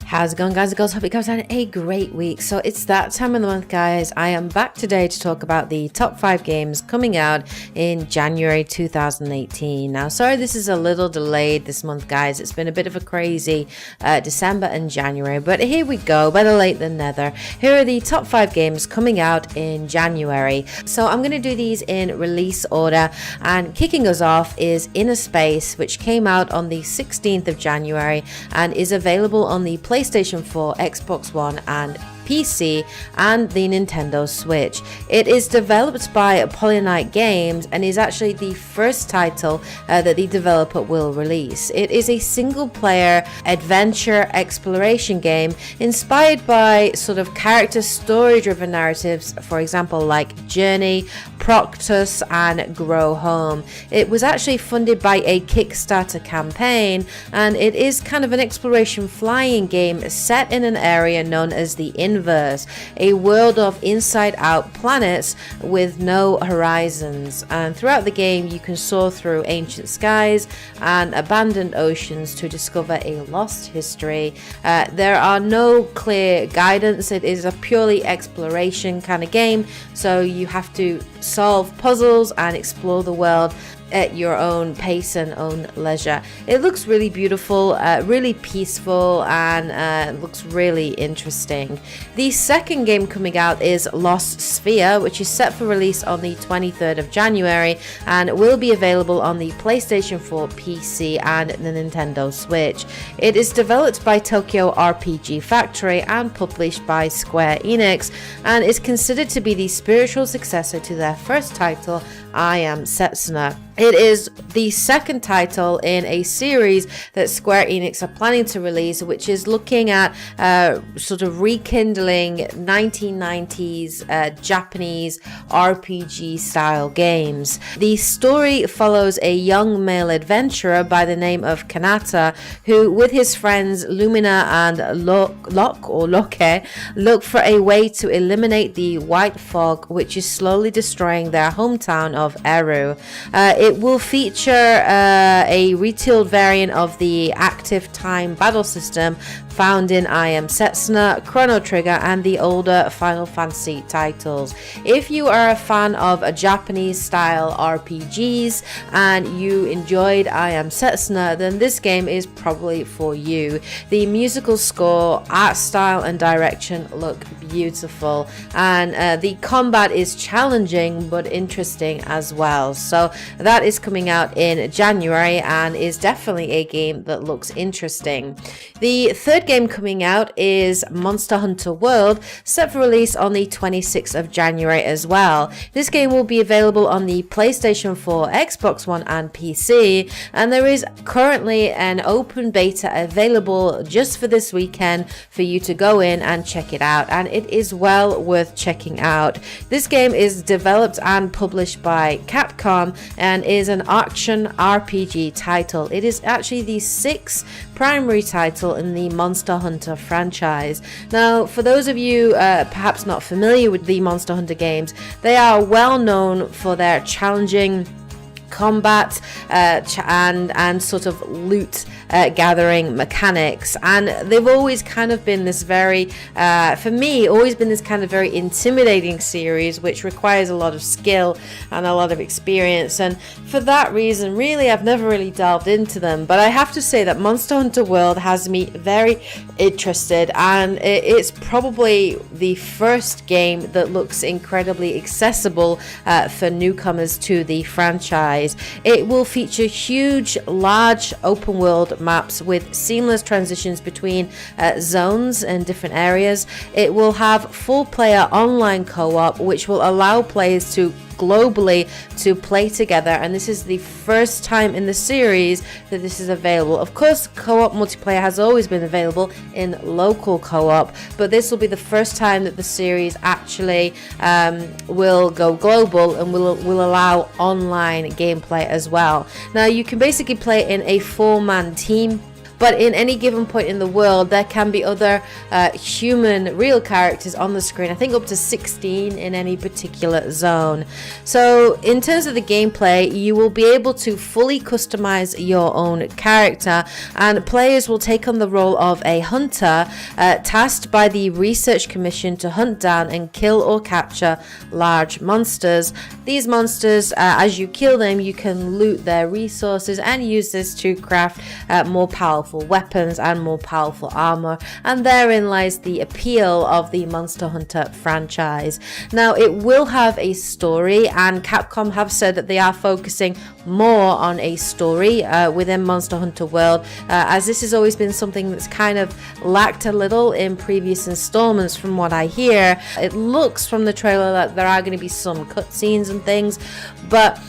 How's it going, guys and girls? Hope you guys had a great week. So it's that time of the month, guys. I am back today to talk about the top 5 games coming out in January 2018. Now, sorry this is a little delayed this month, guys. It's been a bit of a crazy December and January, but here we go. Better late than never. Here are the top 5 games coming out in January. So I'm going to do these in release order, and kicking us off is Inner Space, which came out on the 16th of January and is available on the PlayStation 4, Xbox One and PC and the Nintendo Switch. It is developed by Polynite Games and is actually the first title that the developer will release. It is a single player adventure exploration game inspired by sort of character story driven narratives, for example like Journey, Proctus and Grow Home. It was actually funded by a Kickstarter campaign, and it is kind of an exploration flying game set in an area known as the Inverse, a world of inside out planets with no horizons. And throughout the game you can soar through ancient skies and abandoned oceans to discover a lost history. There are no clear guidance. It is a purely exploration kind of game, so you have to solve puzzles and explore the world at your own pace and own leisure. It looks really beautiful, really peaceful, and looks really interesting. The second game coming out is Lost Sphere, which is set for release on the 23rd of January and will be available on the PlayStation 4, PC and the Nintendo Switch. It is developed by Tokyo RPG Factory and published by Square Enix, and is considered to be the spiritual successor to their first title, I Am Setsuna. It is the second title in a series that Square Enix are planning to release, which is looking at sort of rekindling 1990s Japanese RPG style games. The story follows a young male adventurer by the name of Kanata, who with his friends Lumina and Loke look for a way to eliminate the white fog which is slowly destroying their hometown of Eru. It will feature a retooled variant of the active time battle system found in I Am Setsuna, Chrono Trigger and the older Final Fantasy titles. If you are a fan of a Japanese style RPGs and you enjoyed I Am Setsuna, then this game is probably for you. The musical score, art style and direction look beautiful, and the combat is challenging but interesting as well. So that is coming out in January and is definitely a game that looks interesting. The third game coming out is Monster Hunter World, set for release on the 26th of January as well. This game will be available on the PlayStation 4, Xbox One and PC, and there is currently an open beta available just for this weekend for you to go in and check it out, and it is well worth checking out. This game is developed and published by Capcom and is an action RPG title. It is actually the 6th primary title in the Monster Hunter franchise. Now, for those of you perhaps not familiar with the Monster Hunter games, they are well known for their challenging combat and sort of loot gathering mechanics, and they've always kind of been this very for me always been this kind of very intimidating series which requires a lot of skill and a lot of experience, and for that reason really I've never really delved into them. But I have to say that Monster Hunter World has me very interested, and it's probably the first game that looks incredibly accessible for newcomers to the franchise. It will feature huge, large open world maps with seamless transitions between zones and different areas. It will have full player online co-op, which will allow players to globally to play together, and this is the first time in the series that this is available. Of course, co-op multiplayer has always been available in local co-op, but this will be the first time that the series actually will go global and will allow online gameplay as well. Now you can basically play in a 4-man team but in any given point in the world there can be other human real characters on the screen. I think up to 16 in any particular zone. So in terms of the gameplay, you will be able to fully customize your own character, and players will take on the role of a hunter tasked by the Research Commission to hunt down and kill or capture large monsters. These monsters, as you kill them, you can loot their resources and use this to craft more powerful weapons and more powerful armor, and therein lies the appeal of the Monster Hunter franchise. Now, it will have a story, and Capcom have said that they are focusing more on a story within Monster Hunter World, as this has always been something that's kind of lacked a little in previous installments. From what I hear, it looks from the trailer that there are going to be some cutscenes and things, but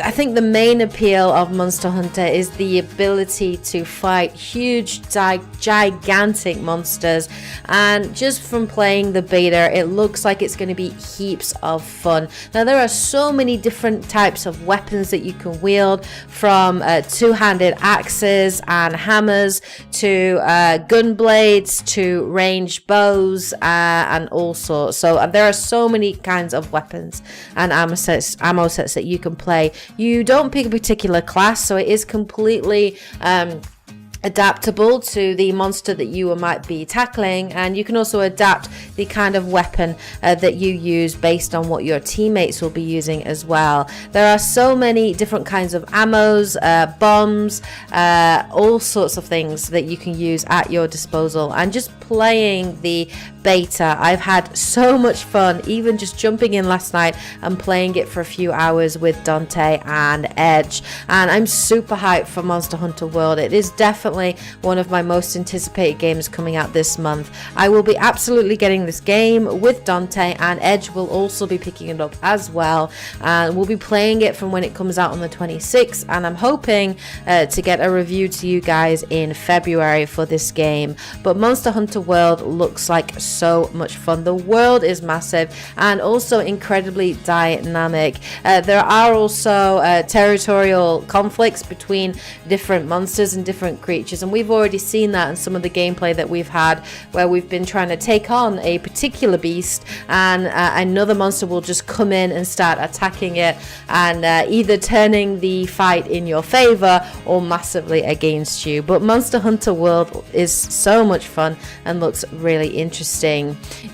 I think the main appeal of Monster Hunter is the ability to fight huge, gigantic monsters, and just from playing the beta, it looks like it's going to be heaps of fun. Now, there are so many different types of weapons that you can wield, from two-handed axes and hammers to gun blades to ranged bows and all sorts. So there are so many kinds of weapons and ammo sets that you can play. You don't pick a particular class, so it is completely adaptable to the monster that you might be tackling, and you can also adapt the kind of weapon that you use based on what your teammates will be using as well. There are so many different kinds of ammos, bombs, all sorts of things that you can use at your disposal, and just playing the beta, I've had so much fun, even just jumping in last night and playing it for a few hours with Dante and Edge, and I'm super hyped for Monster Hunter World. It is definitely one of my most anticipated games coming out this month. I will be absolutely getting this game with Dante, and Edge will also be picking it up as well, and we'll be playing it from when it comes out on the 26th, and I'm hoping to get a review to you guys in February for this game. But Monster Hunter World looks like so much fun. The world is massive and also incredibly dynamic. There are also territorial conflicts between different monsters and different creatures, and we've already seen that in some of the gameplay that we've had, where we've been trying to take on a particular beast, and another monster will just come in and start attacking it, and either turning the fight in your favor or massively against you. But Monster Hunter World is so much fun and looks really interesting.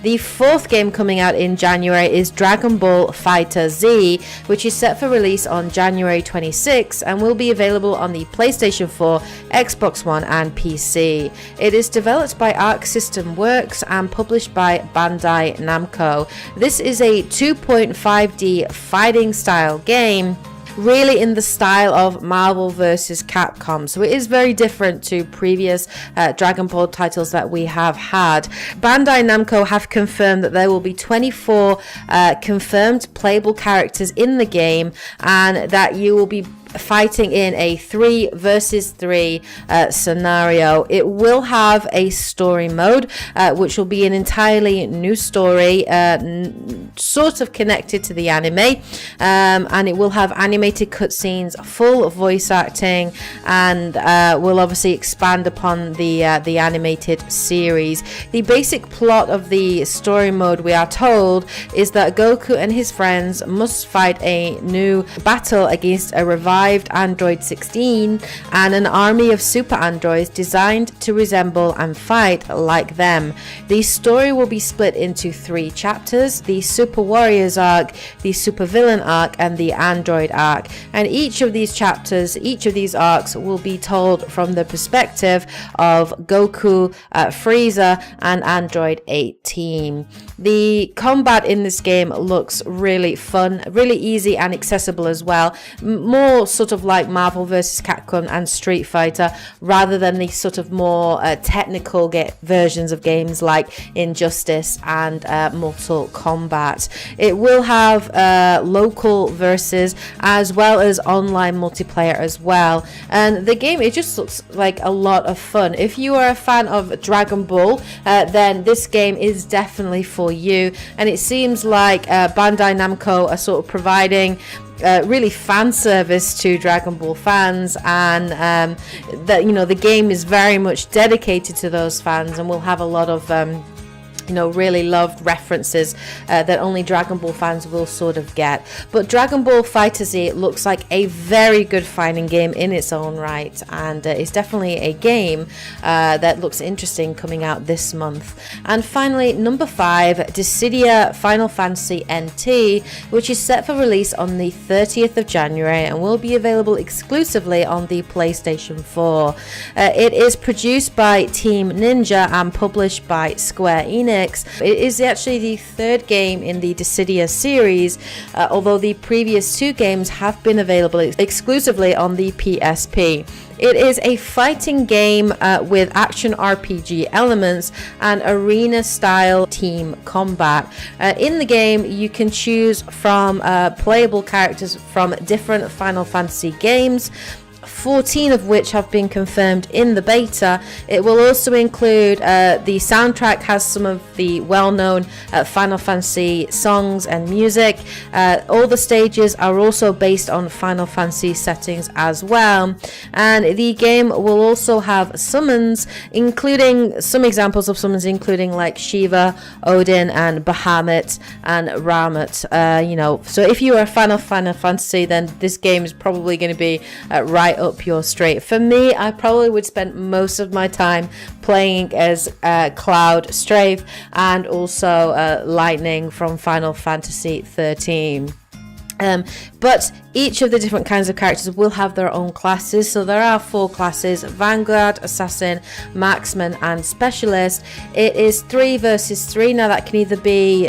The fourth game coming out in January is Dragon Ball FighterZ, which is set for release on January 26th and will be available on the PlayStation 4, Xbox One and PC. It is developed by Arc System Works and published by Bandai Namco. This is a 2.5D fighting style game, really in the style of Marvel vs. Capcom, so it is very different to previous Dragon Ball titles that we have had. Bandai Namco have confirmed that there will be 24 confirmed playable characters in the game, and that you will be fighting in a 3 versus 3 scenario. It will have a story mode, which will be an entirely new story, sort of connected to the anime, and it will have animated cutscenes, full voice acting, and will obviously expand upon the animated series. The basic plot of the story mode, we are told, is that Goku and his friends must fight a new battle against a revived Android 16 and an army of super androids designed to resemble and fight like them. The story will be split into 3 chapters: the Super Warriors arc, the Super Villain arc, and the Android arc. And each of these chapters, each of these arcs, will be told from the perspective of Goku, Frieza, and Android 18. The combat in this game looks really fun, really easy and accessible as well. More sort of like Marvel vs. Capcom and Street Fighter, rather than the sort of more technical versions of games like Injustice and Mortal Kombat. It will have local versus as well as online multiplayer as well, and the game, it just looks like a lot of fun. If you are a fan of Dragon Ball, then this game is definitely for you, and it seems like Bandai Namco are sort of providing really fan service to Dragon Ball fans, and that, you know, the game is very much dedicated to those fans, and will have a lot of really loved references that only Dragon Ball fans will sort of get. But Dragon Ball FighterZ looks like a very good fighting game in its own right, and it's definitely a game that looks interesting coming out this month. And finally, number 5, Dissidia Final Fantasy NT, which is set for release on the 30th of January and will be available exclusively on the PlayStation 4. It is produced by Team Ninja and published by Square Enix. It is actually the 3rd game in the Dissidia series, although the previous 2 games have been available exclusively on the PSP. It is a fighting game with action RPG elements and arena style team combat. In the game, you can choose from playable characters from different Final Fantasy games, 14 of which have been confirmed in the beta. It will also include the soundtrack has some of the well-known Final Fantasy songs and music. All the stages are also based on Final Fantasy settings as well, and the game will also have summons, including some examples of summons including like Shiva, Odin, and Bahamut and Ramat. So if you are a fan of Final Fantasy, then this game is probably going to be right up your street. For me, I probably would spend most of my time playing as Cloud Strafe and also Lightning from Final Fantasy 13. But each of the different kinds of characters will have their own classes. So there are 4 classes: Vanguard, Assassin, Marksman, and Specialist. It is 3 versus 3. Now that can either be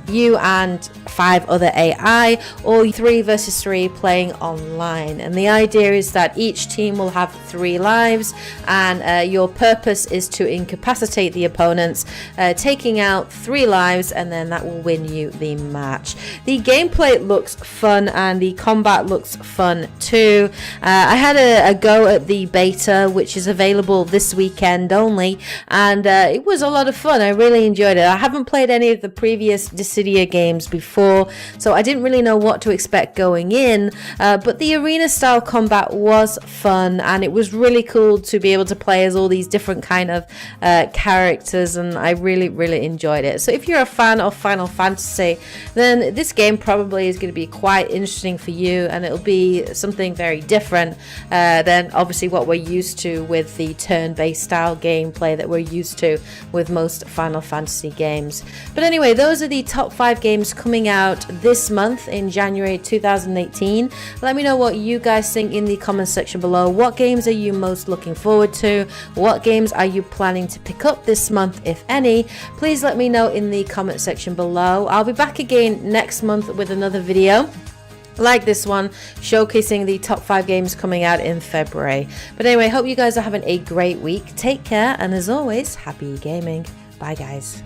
you and 5 other AI, or 3 versus 3 playing online. And the idea is that each team will have 3 lives, and your purpose is to incapacitate the opponents, taking out 3 lives, and then that will win you the match. The gameplay looks fun, and the combat looks fun too. I had a go at the beta, which is available this weekend only, and it was a lot of fun. I really enjoyed it. I haven't played any of the previous Dissidia games before, so I didn't really know what to expect going in, but the arena style combat was fun, and it was really cool to be able to play as all these different kind of characters, and I really enjoyed it. So if you're a fan of Final Fantasy, then this game probably is going to be quite interesting for you, and it'll be something very different than obviously what we're used to with the turn-based style gameplay that we're used to with most Final Fantasy games. But anyway, those are the top 5 games coming out this month in January 2018. Let me know what you guys think in the comments section below. What games are you most looking forward to? What games are you planning to pick up this month, if any? Please let me know in the comment section below. I'll be back again next month with another video like this one, showcasing the top 5 games coming out in February. But anyway, hope you guys are having a great week. Take care, and as always, happy gaming. Bye guys.